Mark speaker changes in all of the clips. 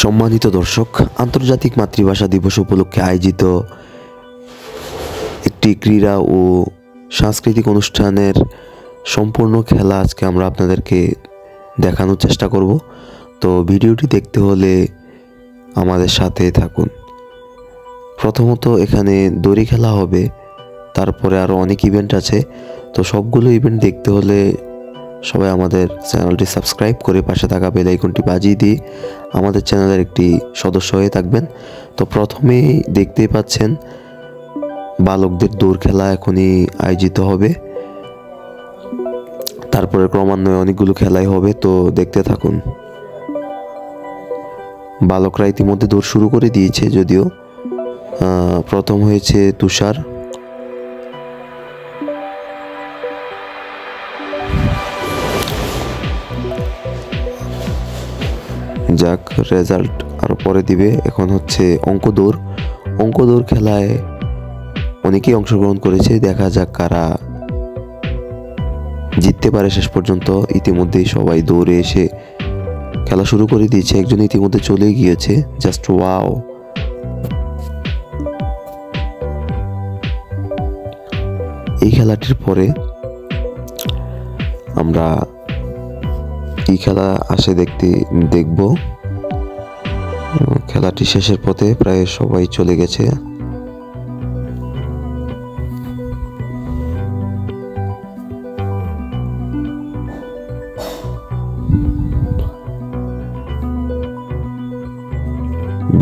Speaker 1: সম্মানিত দর্শক, আন্তর্জাতিক মাতৃভাষা দিবস উপলক্ষে আয়োজিত একটি ক্রীড়া ও সাংস্কৃতিক অনুষ্ঠানের সম্পূর্ণ খেলা আজকে আমরা আপনাদেরকে দেখানোর চেষ্টা করব। তো ভিডিওটি দেখতে হলে আমাদের সাথে থাকুন। প্রথমত এখানে দড়ি খেলা হবে, তারপরে আরও অনেক ইভেন্ট আছে। তো সবগুলো ইভেন্ট দেখতে হলে সবাই আমাদের চ্যানেলটি সাবস্ক্রাইব করে পাশে থাকা বেল আইকনটি বাজিয়ে দিয়ে আমাদের চ্যানেলের একটি সদস্য হয়ে থাকবেন। তো প্রথমেই দেখতেই পাচ্ছেন বালকদের দৌড় খেলা এখনই আয়োজিত হবে, তারপরে ক্রমান্বয়ে অনেকগুলো খেলাই হবে। তো দেখতে থাকুন। বালকরা ইতিমধ্যে দৌড় শুরু করে দিয়েছে, যদিও প্রথম হয়েছে তুষার। যাক, রেজাল্ট আরও পরে দিবে। এখন হচ্ছে অঙ্ক দৌড় খেলায় অনেকেই অংশগ্রহণ করেছে। দেখা যাক কারা জিততে পারে শেষ পর্যন্ত। ইতিমধ্যেই সবাই দৌড়ে এসে খেলা শুরু করে দিয়েছে। একজন ইতিমধ্যে চলে গিয়েছে। Just wow! এই খেলাটির পরে আমরা কি খেলা আসে দেখব। খেলাটি শেষের পথে, প্রায় সবাই চলে গেছে।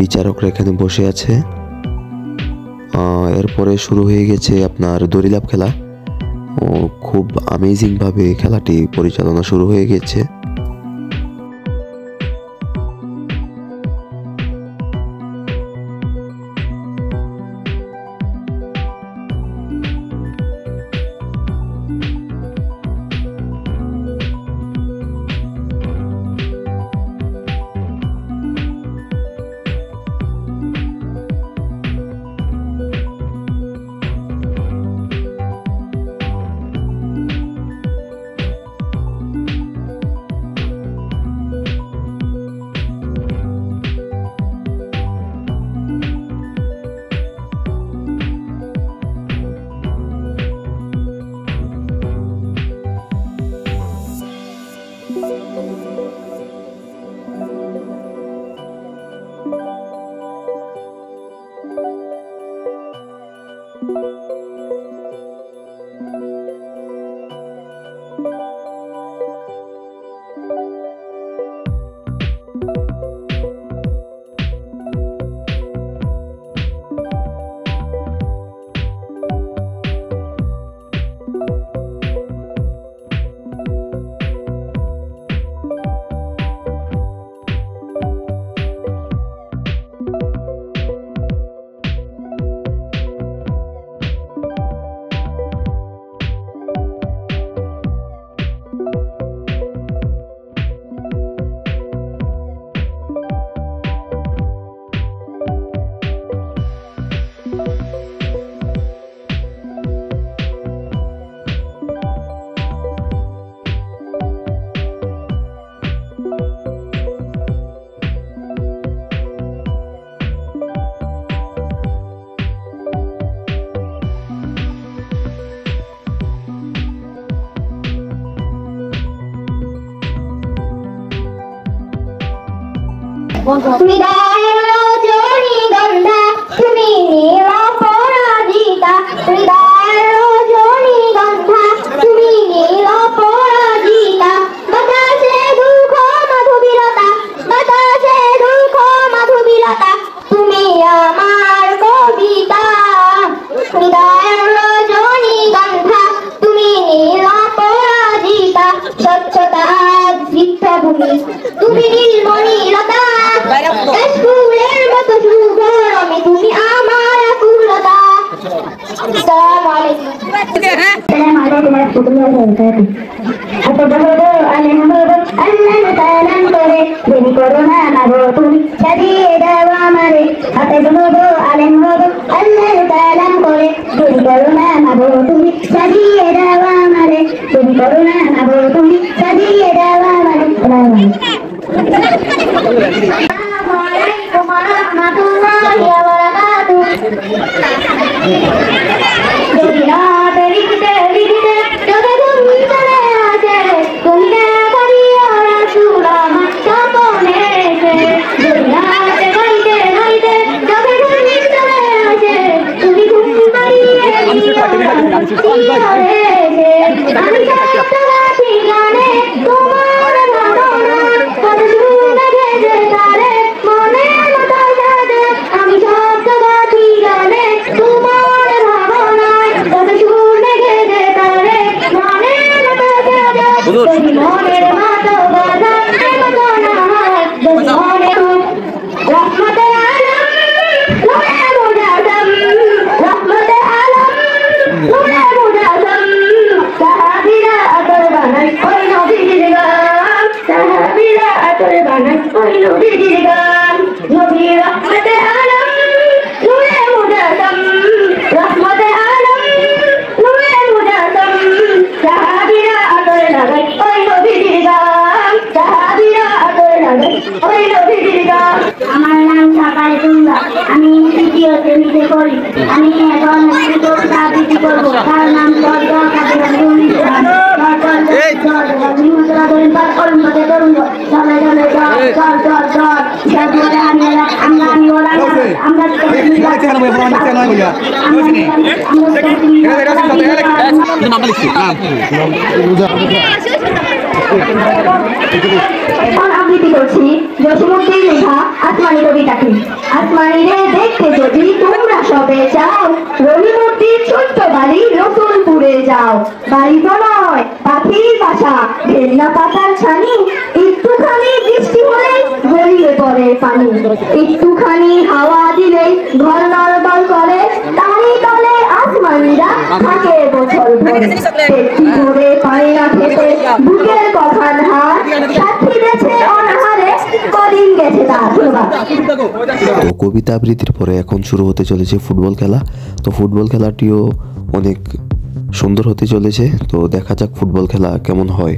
Speaker 1: বিচারকরা এখানে বসে আছে। এরপরে শুরু হয়ে গেছে আপনার দড়িলাফ খেলা। খুব অ্যামেজিং ভাবে খেলাটি পরিচালনা শুরু হয়ে গেছে।
Speaker 2: হৃদয়ের রজনীগন্ধা তুমি নীল পরাজিতা, হৃদয়ের রজনীগন্ধা তুমি নীল পরাজিতা। বাতাসে দুঃখ মাধুরীলতা, বাতাসে দুঃখ মাধুরীলতা, তুমি আমার কবিতা। হৃদয়ের রজনীগন্ধা তুমি নীল পরাজিতা, স্বচ্ছতা বৃক্ষভূমি তুমি নীলমণিলতা। ফুলের মতো সুন্দর আমি, তুমি আমার আকুলতা। আসসালামু আলাইকুম। তুমি রহমাতুল্লাহি ওয়া বারাকাতুহু যদি রাত লিখতে লিখতে চোখে ঘুম চলে আসে তুমি দেখা দিও রাসূল আমার স্বপ্নে এসে যদি রাত গাইতে গাইতে চোখে ঘুম চলে আসে তুমি ঘুম পাড়িয়ে দিও আমি সপ্তগাছি গানে তোমার ভাবনা কত শুনে গেছে তারে মনের মতো সাজে আমি সপ্তগাছি গানে তোমার ভাবনা কত শুনে গেছে তারে মনের মতো সাজে যদি মনের মতো বাধা মতো না হয় যদি মনে রহমতে আলম নূরে মুজাসসাম রহমতে আলম নূরে মুজাসসাম সাহাবীরা আতর বানাই ওই নবীর গান সাহাবীরা আতর বানাই ওই নবীর গান নবী রহমতে আলম নূরে মুজাসসাম রহমতে আলম নূরে মুজাসসাম সাহাবীরা আতর লাগাই ওই নবীর গান সাহাবীরা আতর লাগাই ওই নবীর গান আমার নাম সাকাই তুল্লা আমি তৃতীয় শ্রেণীতে পড়ি আমি এখন একটি কবিতা আবৃত্তি করবো তার নাম আবৃত্তি করছি জসীমউদ্দিন লেখা আসমানি কবিতাটি। আসমানি রে দেখতে যদি তোমরা সবে চাও রহিমউদ্দিন ছোট্ট বাড়ি রসুলপুরে যাও। বাড়ি তো নয় পাখির বাসা ভেন্না পাতার ছানি একটুখানি বৃষ্টি হলে গড়িয়ে পড়ে পানি একটুখানি হাওয়া দিলেই ঘর নড়বড় করে তারই তলে আসমানিরা থাকে বছর ভরে পেটটি ভরে পায় না খেতে বুকের কখান হাত সাথী গেছে অনাহারে কদিন গেছে তার।
Speaker 1: তো কবিতা আবৃত্তির পরে এখন শুরু হতে চলেছে ফুটবল খেলা। তো ফুটবল খেলাটিও অনেক সুন্দর হতে চলেছে। তো দেখা যাক ফুটবল খেলা কেমন হয়।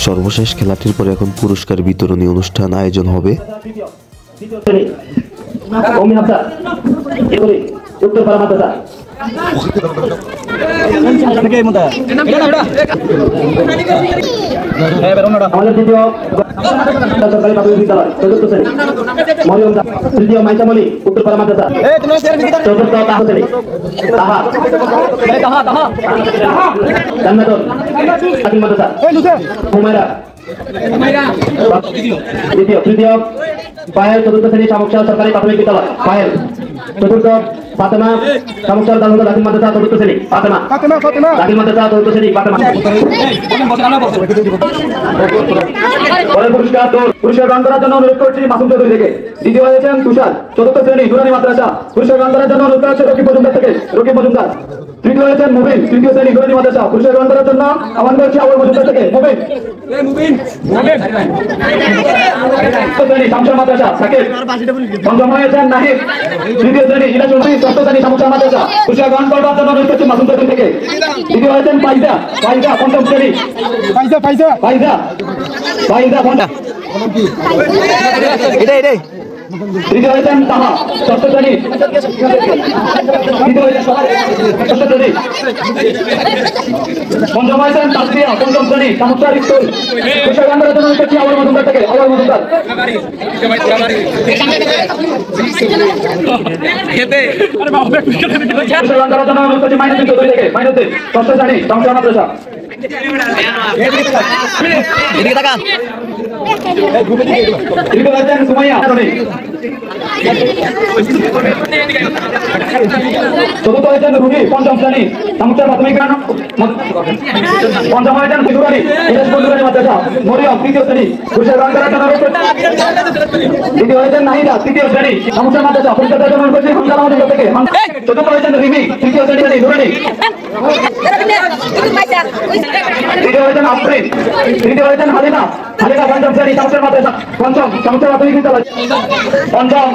Speaker 1: সর্বশেষ খেলাটির পরে এখন পুরস্কার বিতরণী অনুষ্ঠান আয়োজন হবে।
Speaker 3: উত্তরপাড়া মাদ্রাসা আমাদের দ্বিতীয় সরকারি প্রাথমিক বিদ্যালয় চতুর্থ শ্রেণী মরিয়ম তৃতীয় মাইচামলি উত্তরপাড়া মাদ্রাসা চতুর্থ তাহা শ্রেণী জান্নাতুল হাকিম মাদ্রাসা হুমায়রা দ্বিতীয় তৃতীয় পায়েল চতুর্থ শ্রেণী শামুকশাহ সরকারি প্রাথমিক বিদ্যালয় পায়েল চতুর্থ ফাতেমা শামুকশাহ দারুল হাকিম মাদ্রাসা চতুর্থ শ্রেণী ফাতেমা হাকিম মাদ্রাসা চতুর্থ শ্রেণী ফাতেমা। পরের পুরস্কার গ্রহণ করার জন্য অনুরোধ করছি মাসুম চৌধুরী থেকে। দ্বিতীয় হয়েছেন তুষার চতুর্থ শ্রেণী নুরানি মাদ্রাসা। পুরস্কার গ্রহণ করার জন্য অনুরোধ করা হচ্ছে রকিব মজুমদার থেকে রকিব মজুমদার। তৃতীয় হয়েছেন মুবিন তৃতীয় শ্রেণী নুরানি মাদ্রাসা। পুরস্কার গ্রহণ করার জন্য আহ্বান করছি আবুল মজুমদার থেকে মুবিন। শামসুর মাদ্রাসা সাকিব। পঞ্চম হয়েছেন নাহিদ তৃতীয় শ্রেণী ইলাসুল ষষ্ঠ শ্রেণী শামসুর মাদ্রাসা। পুরস্কার গ্রহণ করার জন্য অনুরোধ করছি মাসুম চৌধুরী থেকে। দ্বিতীয় হয়েছেন ফাইজা পঞ্চম শ্রেণী ফাইজা পঞ্চম। তৃতীয় হয়েছেন তাহা ষষ্ঠ শ্রেণী ষষ্ঠ শ্রেণী। পঞ্চম হয়েছেন তাসফিয়া পঞ্চম শ্রেণী শামুকশাহ স্কুল। পুরস্কার গ্রহণ করার জন্য অনুরোধ করছি আবুল মজুমদার থেকে আবুল মজুমদার। পুরস্কার গ্রহণ করার জন্য অনুরোধ করছি মাইনুদ্দিন চৌধুরী থেকে মাইনুদ্দিন ষষ্ঠ শ্রেণী শামসুর মাদ্রাসা। তৃতীয় হয়েছেন সুমাইয়া চতুর্থ হয়েছেন রুবি পঞ্চম শ্রেণী শামুকশাহ প্রাথমিক। পঞ্চম হয়েছেন শিশুরানি নুরানি মাদ্রাসা মরিয়ম তৃতীয় শ্রেণী। পুরস্কার গ্রহণ করার জন্য দ্বিতীয় হয়েছেন নাহিদা তৃতীয় শ্রেণী শামুকশাহ মাদ্রাসা। পুরস্কার দেওয়ার জন্য করছি হামজা আহমদের থেকে। চতুর্থ হয়েছেন রিমি তৃতীয় শ্রেণী নুরানি। তৃতীয় হয়েছেন আফরিন তৃতীয় হয়েছেন হালিমা পঞ্চম শ্রেণী শামসুর মাদ্রাসা পঞ্চম শামসুর প্রাথমিক বিদ্যালয় পঞ্চম।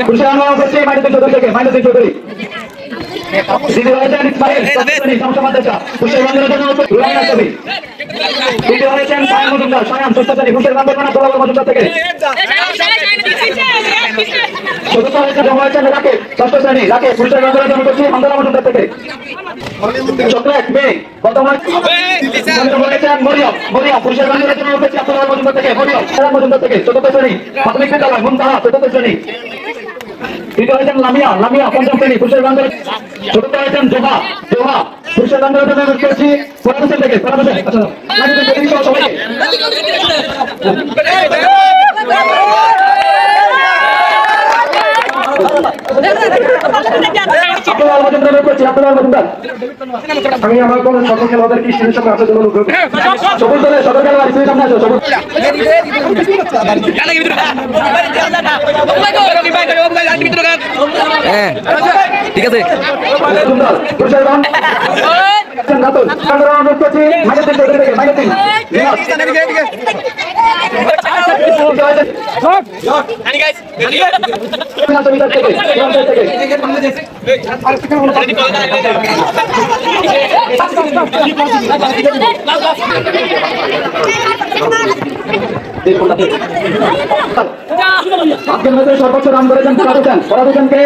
Speaker 3: পুরস্কার গ্রহণ করছি মাইনুদ্দিন চৌধুরী থেকে মাইনুদ্দিন চৌধুরী। দ্বিতীয় হয়েছেন ইসমাইল শামসুর মাদ্রাসা। পুরস্কার গ্রহণ করার জন্য রুহাইনা ছবি। তৃতীয় হয়েছেন সায়ান মজুমদার সায়ান ষষ্ঠ শ্রেণী পুরস্কার গ্রহণ করবেন আব্দুল মজুমদার থেকে। চতুর্থ হয়েছেন রাকেব ষষ্ঠ শ্রেণী রাকেব। পুরস্কার গ্রহণ করার জন্য করছি হামজা মজুমদার থেকে। চকলেট মেয়ে বর্তমান হয়েছেন মরিয়ম পুরস্কার গ্রহণ করার জন্য করছি আব্দুল মজুমদার থেকে মরিয়ম মজুমদার থেকে চতুর্থ শ্রেণী প্রাথমিক বিদ্যালয় মুনতাহা চতুর্থ শ্রেণী। তৃতীয় হয়েছেন লামিয়া পঞ্চম শ্রেণী পুরস্কার গ্রহণ করে। চতুর্থ হয়েছেন জোহা পুরস্কার গ্রহণ করার জন্য করছি পরামর্শ থেকে আমি আমার কোন সকল খেলোয়াড়দের কি স্টেজের সামনে আসার জন্য অনুরোধ করব। সবুজ দলের সদর খেলোয়াড় স্টেজের সামনে আসো সবুজ।
Speaker 4: ঠিক আছে
Speaker 3: পুরস্কার গ্রহণ অনুরোধ করছি মাইনুদ্দিন চৌধুরী থেকে মাইনুদ্দিন। সর্বোচ্চ রান করেছেন পরাধুষণকে